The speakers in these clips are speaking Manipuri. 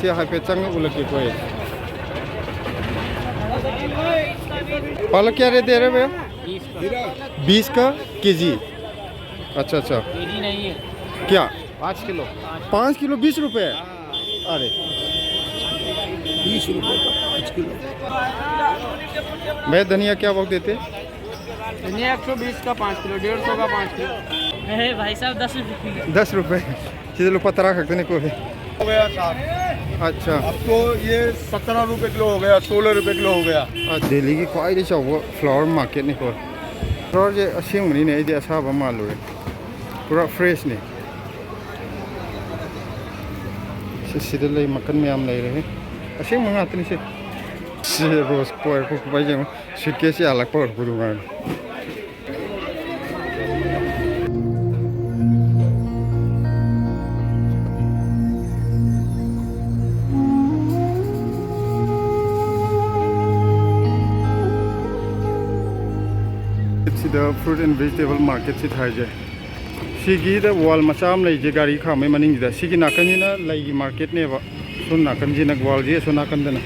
से हाइपे चंग उलट के कोई पालक क्या रेट दे रहे भैया 20 का केजी अच्छा अच्छा केजी नहीं है क्या 5 किलो 5 किलो 20 रुपए अरे 20 रुपये का 5 किलो। भैया धनिया क्या भाव देते धनिया 120 का 5 किलो 150 का 5 किलो भाई साहब 10 रुपये किलो 10 रुपए चीज़ लो पतरा खरीदने को है हो गया साहब अच्छा अब तो ये 17 रुपये किलो हो गया 16 रुपये किलो हो गया दिल्ली की ख्वाई चाव फ्लावर मार्केट ने को फ्लावर जे असेंबनी ने ये असाब मालूर पूरा फ्रेश ने सिद मकन मैम ले रहे असेंब ngатनी से रोज पोर को भाई जो सूटकेस अलग पोर Purunga the fruit and vegetable market sit haje sigi da wall macham lei je gari khamai maning da sigi nakan ni na lai market ne ba sun nakan ji nak wall je sun nakan da na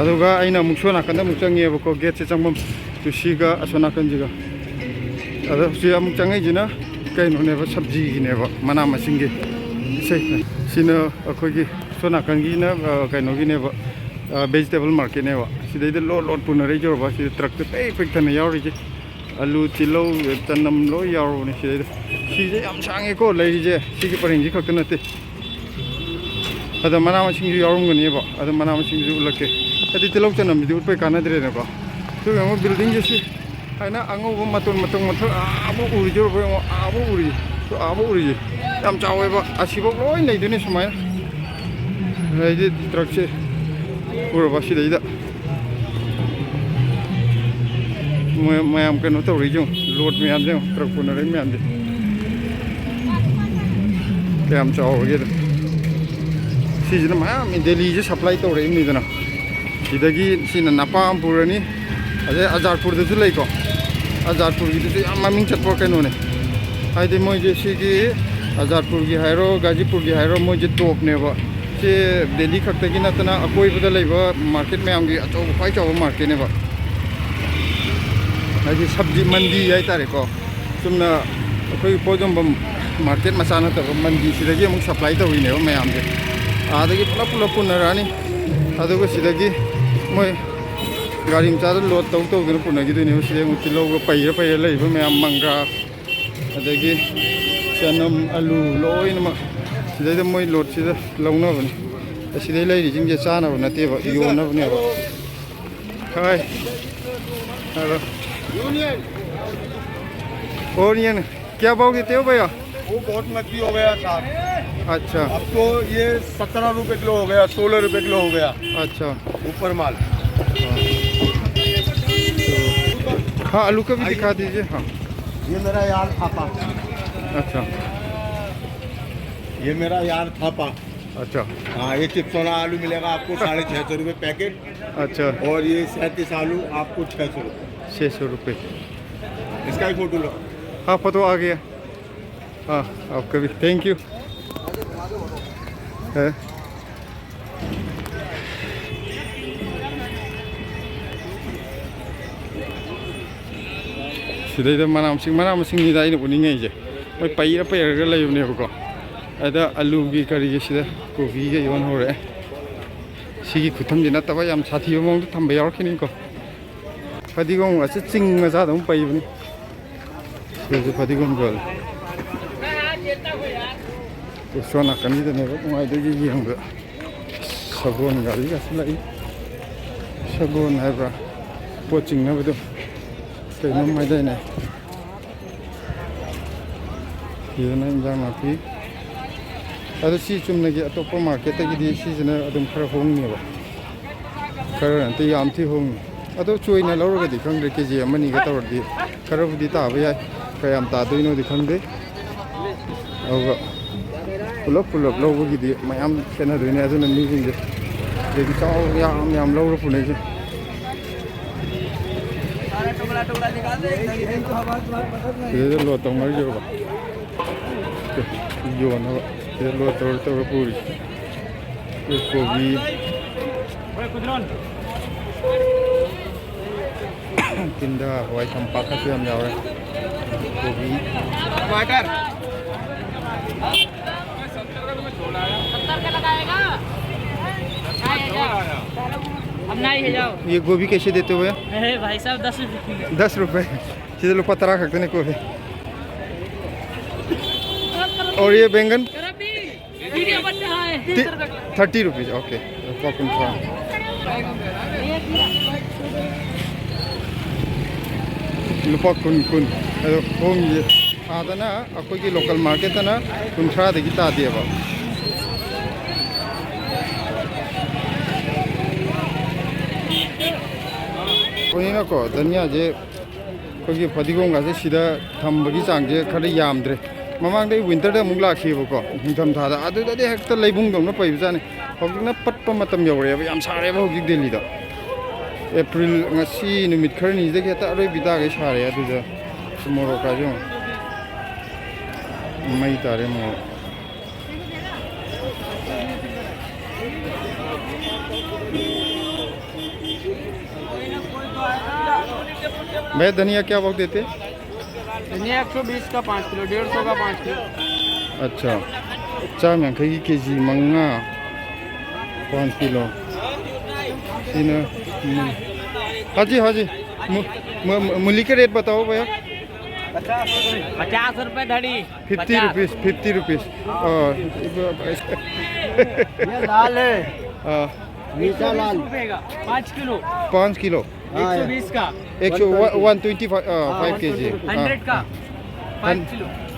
aduga aina mukso nakan da mukchang ye ba ko gate se changbam tu siga sun nakan ji ga adu si am changai ji na kai no ne ba sabji gi ne ba mana masing gi sei sina akoi gi sun nakan gi na kai no gi ne ba vegetable market ne ba sidai da lot pun re jo ba si truck te pe pe tan yaw ri ji आलू तिलौ तनम लो यारो ने सिजे याम सांगे को लेजे सिगे परिंग खक नते अदा मना मसिंग यारोंगनी बा अदा मना मसिंग जु लके अदि तिलौ तनम दि उठपै कानद्रे ने बा तो हम बिल्डिंग जेसी हैना आंगो मतन मतन मथर आबो उरि जो आबो उरि तो आबो उरि याम चावे बा आसिबो लोय लेदुनि समय हैदि ट्रक से पूरा बासी दैदा मैम कनो तौरी जो लोड मैम जो ट्रक पुनर मैम दे कैम चावगे मैम दिल्ली से सप्लाई तौरना सिदगी नापाम पुरनी अदे अजारपुर लेको अजारपुर की ममिंग चटप कहोने है मोजे अजारपुर की है गाजीपुर की है मोजे टॉपने से दिल्ली खक्तगी नतना अकोईबद मार्केट मैम की अचौब ख्वाई चाव मार्केट ने है सब्जी मंडी है तारेको चुमना अखोई पोजम्बम मार्केट मचा नतब मंडी सिदगी अमुक सप्लाई तौरीने मैम से आदगी पुलप पुलप पुनरानी अदुगा सिदगी मोय गाड़ी मचाद लोड तौ तौदना पुनगिदोने सिदे अमुक तिलौ पैर पैर लेब मैम मंग्रा अदगी चनम आलू लोइनमा सिदे मोय लोड सिदा लौनबने सिदे लेरिजिंगे चानब नतेब योनबनेब हाय हेलो ओनियन क्या भाव देते हो भैया वो बहुत महंगी हो गया साहब अच्छा अब तो ये 17 रुपये किलो हो गया 16 रुपये किलो हो गया अच्छा ऊपर माल हाँ आलू का भी दिखा दीजिए हाँ ये मेरा यार थापा अच्छा ये मेरा यार थापा अच्छा हाँ ये चिप्स वाला आलू मिलेगा आपको 650 रुपये पैकेट अच्छा और ये 37 आलू आपको 600 रुपये 600 रुपये इसका ही फोटो लो हाँ फोटो आ गया हाँ आपका भी थैंक यू है सिदा मना मसिंग उन्नीजे मैं पैर पैरग लेबनेबको अदा आलू की करी कोबी योन होरे सिगी खुथमजे नतबा याम साथीब मौंग थंब यावरखिनिको फदिगोम अच्छे चिंग मचाद पैबनी फदिगोम गल सो नाकनीदनेब नुंगाइदगी येंग सगोन गारी गासि लाई सगोन हाइब्रा पोट चिंगनाबदो कइनोम हाइदाइने येना इंजाम नापी अदो सि चुमनगी अतोप मार्केटगी सिजना अदुम खरा होंगनेबा खरा नते याम थि होंग अदो चोइना लौरगदी खंगदे केजी अमनी गा तौरदी खराबुदी ताबा याय कयाम तादोइनोदि खंगदे अवगा पुलप पुलप लौबगिदी मयाम खेनादोइने अदुना मिजिंगे देगी चाव याम याम लौर पुनेजे ये लो तंगर जो बा यो ना ये लो तौर तौर पूरी ये गोभी किंदा हवाई चंपा का हम जा रहे हैं गोभी टमाटर 70 का लगाएगा अब नहीं है जाओ। ये गोभी कैसे देते हुए भाई साहब 10 रुपये 10 रुपये सीधे लोग पतरा खाते हैं गोभी। और ये बैंगन 30 rupees okay lupa kun home adana akogi local market na kunthra de gita dieba koina ko danya je kogi padigong ga je sida thambagi chang je khare yamdre mamang dei winter da mugla khibo ko hingam tha da adu de hekta leibung dong na pai jane hogna patpa matam yore yam sare ba hogi delhi da April ngasi numit kharni de ta roi bida ge sare adu da tomorrow ka jo mai tare mo भाई धनिया क्या भाव देते? धनिया 120 का 5 किलो 150 का 5 किलो। अच्छा चाम यांखई केजी मंगा 5 किलो सीना हाजी हाजी मूली के रेट बताओ भैया 50 रुपए धड़ी 50 रुपीस ये लाल है मीठा लाल 5 किलो 5 किलो 120 का 125 के जी 100 का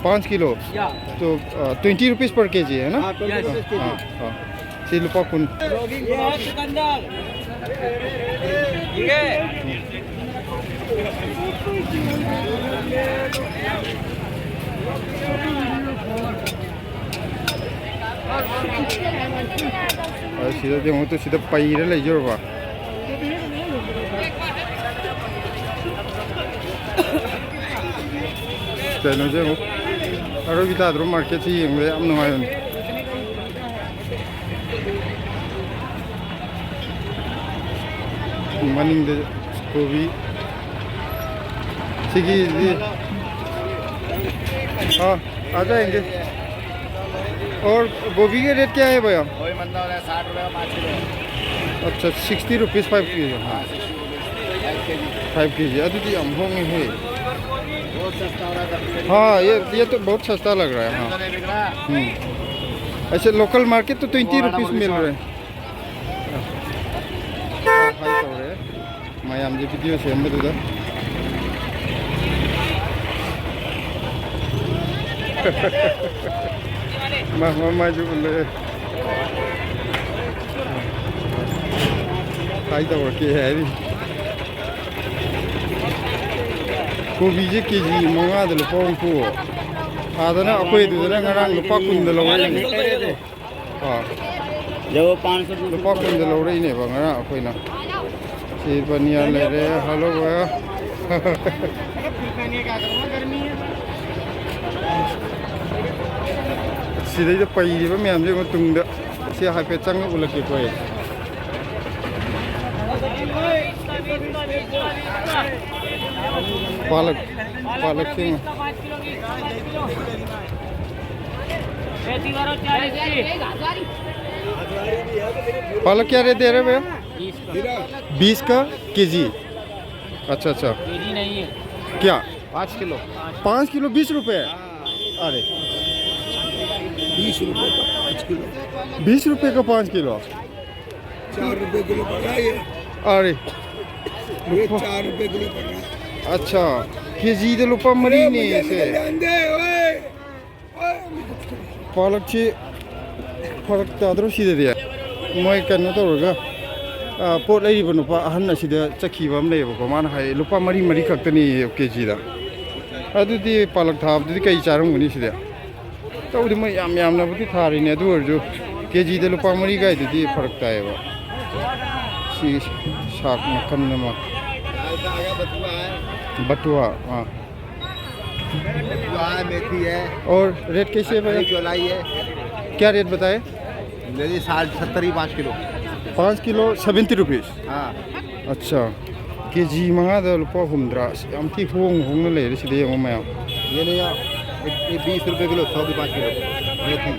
5 किलो तो 20 रुपीस पर के जी है ना? हाँ सी लुपा कुन सीधा देखो तो सीधा पैर ले जो बा कहीं जो और भी तादरो मार्केट ही यंगे अब नवाय मनिंग दे गोभी सिगी हाँ आ जाएंगे। और गोभी के रेट क्या है भैया? 60 रुपये 5 किलो। अच्छा 60 रुपीज़ 5 के जी। हाँ 5 के जी अभी हम होंगे है। हाँ ये तो बहुत सस्ता लग रहा है। हाँ ऐसे लोकल मार्केट तो 20 रुपीज़ मिल रहे हैं। मैं आमजे वीडियो से हम बता मैं जो बोले खाई तो वर्के है भी गोभी जे केजी मंगा दे लुपा को आदना अकोई दुदना ngarang lupa kun de lawai हां जो 500 lupa kun de lawai ne ba ngara अकोई ना सी बनिया ले रे हेलो भैया सीधे जो पैरी मैम जो तुंग से हाइपे चंग उलके कोई पालक सिंह पालक क्या रेट दे रहे भैया? 20 का केजी। अच्छा अच्छा केजी नहीं है क्या 5 किलो 5 किलो 20 रुपये? अरे 20 रुपये का 5 किलो 20 रुपये का 5 किलो 4 रुपये किलो पड़ रहा है ये अरे 4 रुपये किलो पड़ रहा है। अच्छा केजी दे लुपा मरी नहीं ऐसे पालक ची फरक तादरो सीधे दिया मैं कहना तो होगा पोट ले बनो पा हन्ना सीधे चक्की बम ले बको मान है लुपा मरी मरी खक्तनी केजी दा अदुदी पालक था अदुदी कई चारम गुनी सीधे तो उदी मैं याम ना बुती थारी ने दूर जो केजी दे लुपा मरी गाय दुदी फरक ताएगा सी शाक में कन्ने में बटुआ हाँ मेथी है और रेट कैसे है भैया? चौलाई है क्या रेट बताए? मेरी 60-70 ही 5 किलो 5 किलो 70 रुपीस हाँ अच्छा केजी मंगादा लुपा हुमद्रा याम थी होंग ले सिदे यंग मया ये नहीं यार ये 20 रुपए किलो 100 की 5 किलो मेथी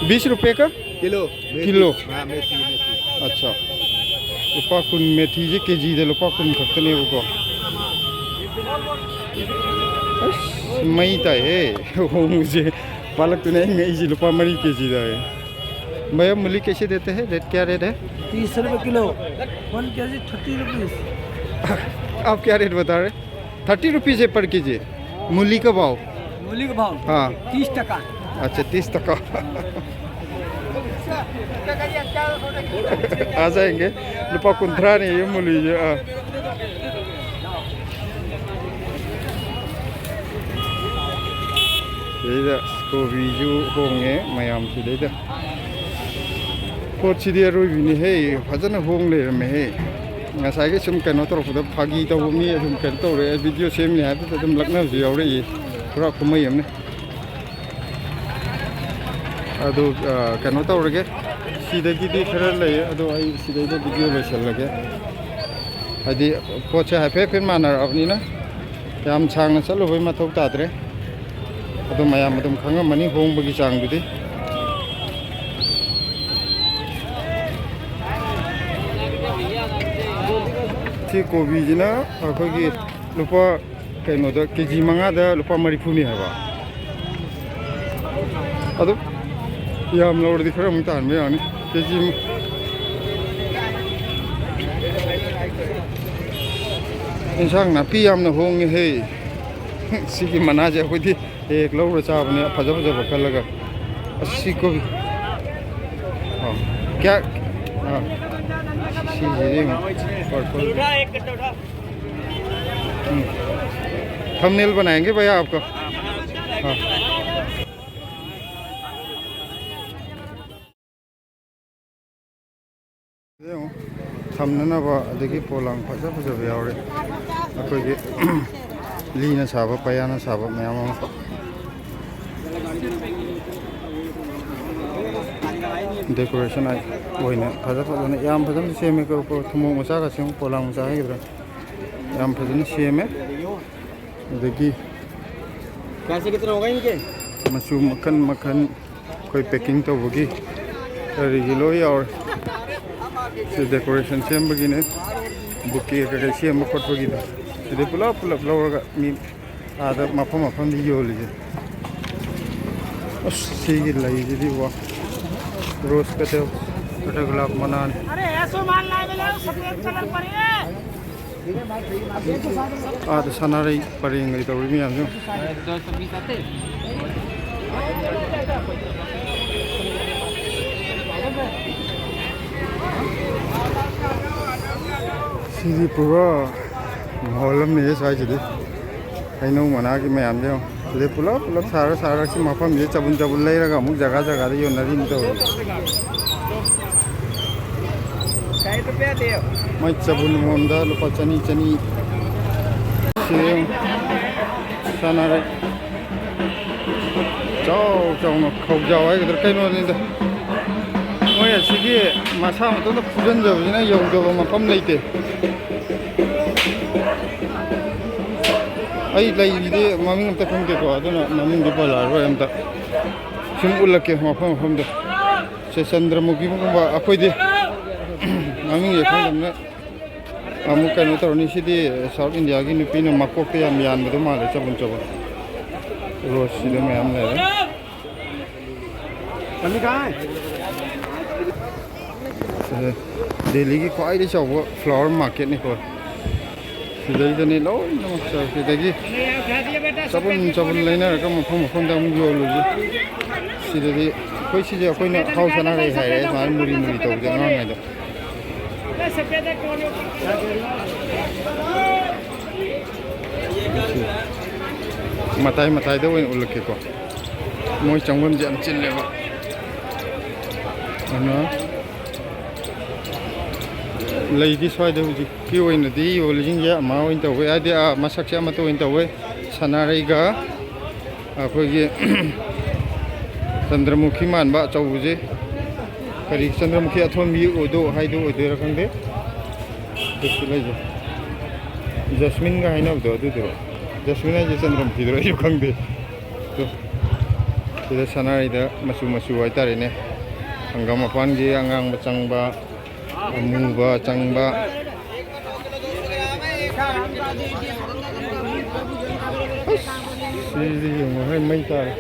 20 रुपए का किलो किलो हाँ मेथी अच्छा लुपा कुन मेथी जे केजी दे लुपा कुन खक्तने को मई ता है होंग जे पालक तो नहीं ngई जी लुपा मरी केजी दा है भैया मूली कैसे देते हैं रेट क्या रेट है 30 रुपए किलो 1 केजी 30 रुपीस आप क्या रेट बता रहे 30 रुपीज़ है पर केजी मूली का भाव मूली का भाव हाँ 30 टका अच्छा 30 टका आ जाएंगे लुपा कुंथरा नहीं ये मूली ये ये कोबी जो होंगे मयाम से लेते पोट सिदे रोइबिनी है फजन होंग ले रमे है ngasai ke sum keno tor photo phagi to mi sum ken to re video sem ni ha to dum lakna ji yaw re pura kumai yam ne adu keno to re ge sidagi di khara le adu ai sidai da video le sel lage adi pocha ha pe pen manar avni na yam chang na chalu bai ma thok ta dre adu mayam dum khanga mani hong bagi chang du di कोबी जिना अखोगी लुपा कइनो द केजी मंगा द लुपा मरिफुनी हबा अदु याम लोड दि खरम तान मे आनी केजी इंसांग ना पी याम न होंग हे सिगी मना जे कोई एक लोड चाबने फजा फजा बकलगा अस्सी को क्या हां थंबनेल बनाएंगे भैया आपका हाँ थमननबा अदगी पोलांग फजा फजा यावरे अखोगे लीना साबा पयाना साबा मयाम डेकोरेशन आई ओइना फजा फजना याम फजन सेमे को थमो मसा का सेम पोलांग मसा हैद्रा याम फजन सेमे अदगी कैसे कितना होगा इनके मसू मखन मखन कोई पैकिंग तो होगी रिगिलो और से डेकोरेशन सेम बगिने बुके का सेम खट बगिदा सिदे पुला पुला लौरगा मी आदा मफम मफम दी योलिजे सिगी लाइजिदी वा रोज कते छोटे गुलाब मनान अरे ऐसो माल लाए मिले सफेद कलर पर है आद सनारै परेंगै तो मी आजो 220 आते सिदी पूरा हॉलम ने साइज दे हैनो मना कि मैम जो ले पुला पुला सारा सारा से मफम ये चबुन चबुन लेरगा मुक जगह जगह यो नदीन तो काय रुपया दे मैं चबुन मोंदा लुपा चनी चनी सेम सनारे जाओ जाओ न खौ जाओ है इधर कहीं नो नहीं मैं ऐसी मसा तो फुजन जब ना यो जो मफम लेते आई लाइदे ममिंग अमता खंगे को अदना ममिंग दे पला रो अमता सुम उलके मफम मफम दे से चंद्रमुखी मुबा अखोय दे ममिंग ये खंगना अमु कनो तोरनी सिदी साउथ इंडिया की नुपी न मकोक ते याम यान बदो माले चबुन चबुन रोज सिदे मैम ले कमी कहां है दिल्ली की ख्वाइदे चावो फ्लावर मार्केट ने को सिदे लो सिदगी चबुन चबुन लेना रका मफम मफम दा मु यो लुजी सिदे कोई चीज कोइना हाउ सना रे हाय मान मुरी मुरी तो जना नै दो मताई मताई दो उलके को मोय चंगम जम चिल्लेबा अना लैदी स्वाइदे हुजी की ओइनदी योलिजिंग या मा ओइन तवे आदि मसक से मतो ओइन तवे सनारैगा अखोगी चंद्रमुखी मानबा चौजे ꯀꯔꯤ ꯆꯟꯗ꯭ꯔꯃꯨꯈꯤ ꯑꯊꯣꯟꯕꯤ ꯑꯣꯏꯗꯣ ꯍꯥꯏꯗꯣ ꯑꯣꯏꯗꯣꯏꯔꯥ ꯈꯪꯗꯦ ꯑꯗꯨꯁꯨ ꯂꯩꯖꯦ ꯖꯁꯃꯤꯟꯒ ꯍꯥꯏꯅꯕꯗꯣ ꯑꯗꯨꯗꯨꯔꯣ ꯖꯁꯃꯤꯟ ꯍꯥꯏꯁꯦ ꯆꯟꯗ꯭ꯔꯃꯨꯈꯤꯗꯨꯔꯣ ꯑꯩꯁꯨ ꯈꯪꯗꯦ ꯑꯗꯣ ꯁꯤꯗ ꯁꯅꯥꯔꯩꯗ ꯃꯆꯨ ꯃꯆꯨ ꯍꯥꯏꯇꯥꯔꯦꯅꯦ ꯍꯪꯒꯥꯝ ꯃꯄꯥꯟꯒꯤ ꯑꯉꯥꯡꯕ ꯆꯪꯕ ꯑꯃꯨꯕ ꯆꯪꯕ ꯁꯤꯗꯤ ꯌꯦꯡꯉꯣ ꯍꯣꯏ ꯃꯩ ꯇꯥꯔꯦ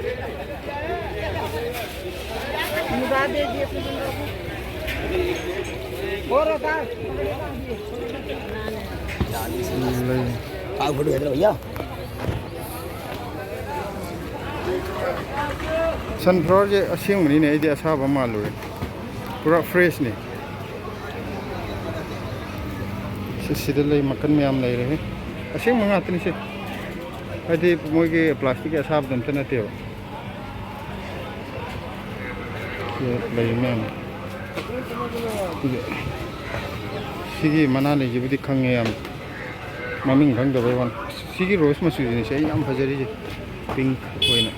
सनफ्लावर असेंबनी असाब मालूर पूरा फ्रेशने मकन मैम लेरे असेंब ngатनी से हदी मोगे प्लास्टिक असाब दमत नतेब मैम सिगी मना लेजिबुदी खंगे याम ममिंग खंगदबे वन सिगी रोज मचुनी से याम फजरी पिंक होइना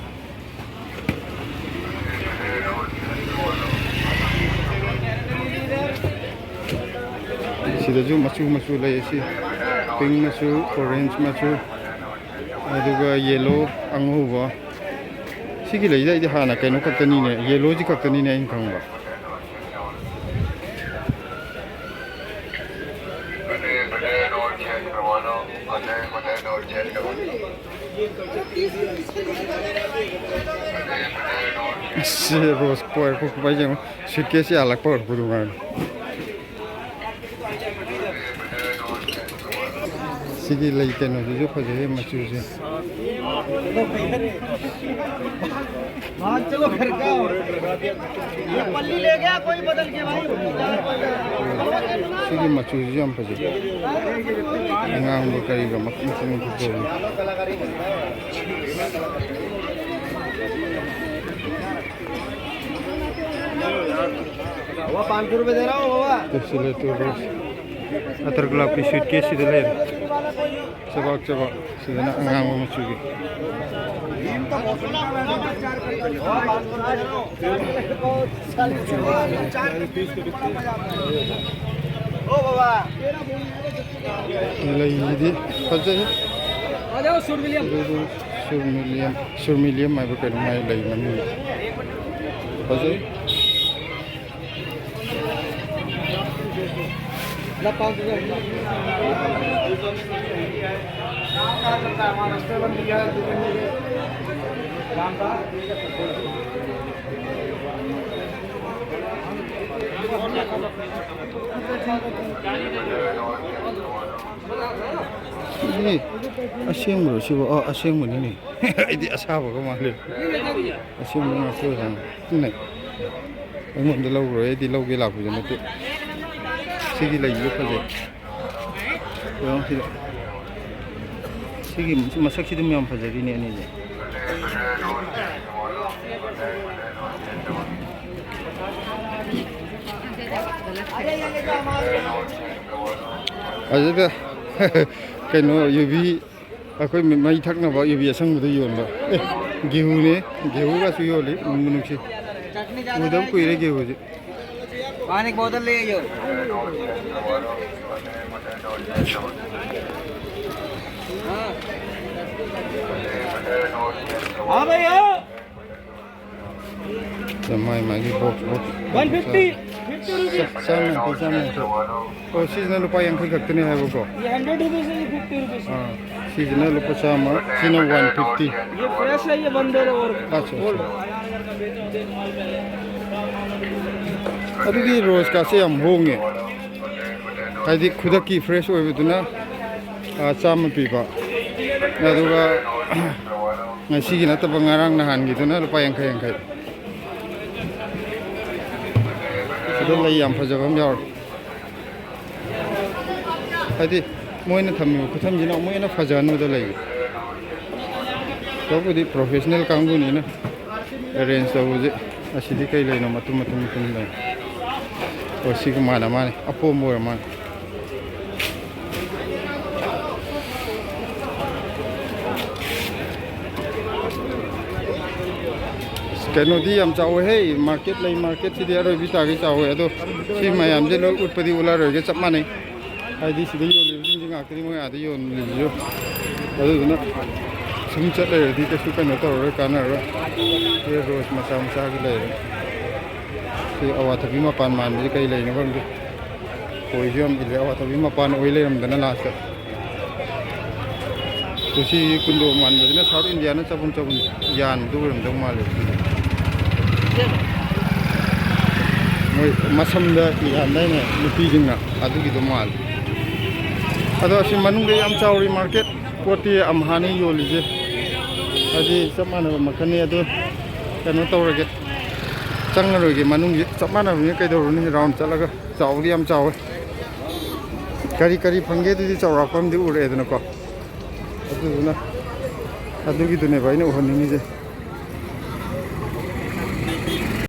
सिदजु मचु मचु लेसी पिंक मचु ऑरेंज मचु अदुगा येलो अंगुबा सिगी लेजा इदि हाना कैनो खतनी ने येलो जी खतनी ने इन खंगबा से रोज पोर को बाजे सुटकेस अलग पोर पुदुगा सिगी लई केनो जो फजे मचू से चलो फिर क्या ये पल्ली ले गया कोई बदल के भाई सिगी मचू जो हम फजे अंगांग बो करीगा मक्खन से को वो 500 रुपए दे रहा हूँ बाबा इसलिए तो रोज अतर गुलाब की सूटकेस से ले चबाक चबाक सीधा ना अंगांग में चुकी ओ बाबा ये ये फजे आ जाओ सुरमिलियम सुरमिलियम मैं बकर मैं लई मनी फजे ला 500 ini asyeng bro sibo asyeng muni ni idi asaba ko male asyeng mo na so han ni ngon de law ro idi law ge la ku jana te sigi la yu phaje yo sigi masak si dum yam phaje ri ni ani je aja keno yubi akoi mai thakna ba yubi asang bu yon ba gehu ne gehu ga su yoli munu chi udam ko ire gehu je पानी की बोतल ले आइयो हां भाई आओ mai mai ki box 150 rupees sama oh seasonal lupa yang kai kaktene hai wo ko ये 100 रुपीस है ये 50 rupees ha seasonal lupa sama sino 150 ये फ्रेश है ये बंदे और अच्छा अदुगी रोज का से हम होंगे हाइदी खुदकी फ्रेश ओइबदुना चाम पीबा अदुगा ngasiगी nataba ngarang nahan giduna lupa yang kai sidon lay yam phajabam yaw haidi moina thammi khutham jina moina phajanu da lay tobudi professional kangu ni na arrange tawuje asidi kai lay no matum lay o sig mana mane apo mo man ꯀꯩꯅꯣꯗꯤ ꯌꯥꯝ ꯆꯥꯎꯋꯦ ꯍꯦ ꯃꯥꯔꯀꯦꯠ ꯂꯩ ꯃꯥꯔꯀꯦꯠꯁꯤꯗꯤ ꯑꯔꯣꯏꯕꯤ ꯇꯥꯒꯩ ꯆꯥꯎꯋꯦ ꯑꯗꯣ ꯁꯤ ꯃꯌꯥꯝꯁꯦ ꯂꯣꯏ ꯎꯠꯄꯗꯤ ꯎꯠꯂꯔꯣꯏꯒꯦ ꯆꯞ ꯃꯥꯟꯅꯩ ꯍꯥꯏꯗꯤ ꯁꯤꯗ ꯌꯣꯜꯂꯤꯕꯁꯤꯡꯁꯦ ꯉꯥꯛꯇꯅꯤ ꯃꯣꯏ ꯑꯥꯗ ꯌꯣꯜꯂꯤꯕꯁꯨ ꯑꯗꯨꯗꯨꯅ ꯁꯨꯝ ꯆꯠ ꯂꯩꯔꯗꯤ ꯀꯩꯁꯨ ꯀꯩꯅꯣ ꯇꯧꯔꯔꯣꯏ ꯀꯥꯟꯅꯔꯔꯣꯏ ꯁꯤ ꯔꯣꯁ ꯃꯆꯥ ꯃꯆꯥꯒꯤ ꯂꯩꯔꯦ ꯁꯤ ꯑꯋꯥꯊꯕꯤ ꯃꯄꯥꯟ ꯃꯥꯟꯕꯁꯤ ꯀꯩ ꯂꯩꯅꯣ ꯈꯪꯗꯦ ꯈꯣꯏꯁꯨ ꯌꯥꯝ ꯏꯜꯂꯦ ꯑꯋꯥꯊꯕꯤ ꯃꯄꯥꯟ ꯑꯣꯏ ꯂꯩꯔꯝꯗꯅ ꯂꯥꯁꯇ ꯁꯤ ꯀꯨꯟꯗꯣ ꯃꯥꯟꯕꯁꯤꯅ ꯁꯥꯎꯠ ꯏꯟꯗꯤꯌꯥꯅ ꯆꯕꯨꯟ ꯆꯕꯨꯟ ꯌꯥꯟꯕꯗꯨ ꯑꯣꯏꯔꯝꯗꯧ ꯃꯥꯜꯂꯦ ꯃꯣꯏ ꯃꯁꯝꯗ ꯌꯥꯟꯗꯥꯏꯅꯦ ꯅꯨꯄꯤꯁꯤꯡꯅ ꯑꯗꯨꯒꯤꯗꯣ ꯃꯥꯜꯂꯦ ꯑꯗꯣ ꯑꯁꯤ ꯃꯅꯨꯡꯗ ꯌꯥꯝ ꯆꯥꯎꯔꯤ ꯃꯥꯔꯀꯦꯠ ꯄꯣꯠꯇꯤ ꯑꯝꯍꯥꯅꯤ ꯌꯣꯜꯂꯤꯁꯦ ꯍꯥꯏꯗꯤ ꯆꯞ ꯃꯥꯟꯅꯕ ꯃꯈꯜꯅꯤ ꯑꯗꯨ ꯀꯩꯅꯣ ꯇꯧꯔꯒꯦ ꯆꯪꯉꯔꯣꯏꯒꯦ ꯃꯅꯨꯡꯁꯦ ꯆꯞ ꯃꯥꯟꯅꯕꯅꯤꯅ ꯀꯩꯗꯧꯔꯨꯅꯤ ꯔꯥꯎꯟ ꯆꯠꯂꯒ ꯆꯥꯎꯕꯗꯤ ꯌꯥꯝ ꯆꯥꯎꯋꯦ ꯀꯔꯤ ꯀꯔꯤ ꯐꯪꯒꯦ ꯑꯗꯨꯗꯤ ꯆꯥꯎꯔꯥꯛꯄ ꯑꯃꯗꯤ ꯎꯔꯛꯑꯦꯗꯅꯀꯣ ꯑꯗꯨꯗꯨꯅ ꯑꯗꯨꯒꯤꯗꯨꯅꯦꯕ ꯑꯩꯅ ꯎꯍꯟꯅꯤꯡꯉꯤꯁꯦ